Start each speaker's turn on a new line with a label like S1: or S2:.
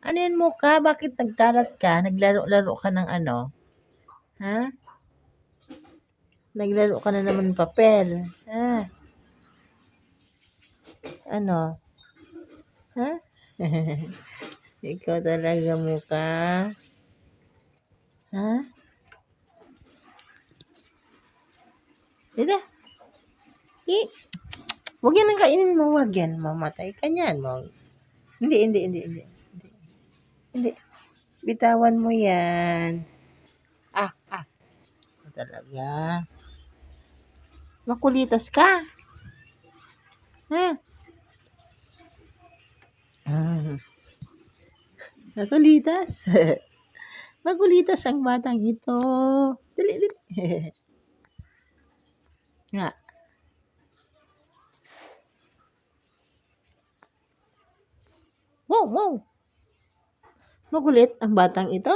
S1: Ano 'yan mukha, bakit nagkalat ka? Naglaro-laro ka ng ano? Ha? Naglaro ka na naman ng papel, ha? Ano? Ha? Ikaw talaga mukha. Ha? Dito. Eh, wag yan ang kainin mo, wag yan. Mamatay ka niyan. Hindi, hindi, hindi, hindi. Hindi. Hindi. Bitawan mo yan. Ah. Talaga. Makulitas ka. Ha? Hmm. Makulitas. Makulitas ang batang ito. Dali, dali. Nga. Wow. Makulit ang batang ito.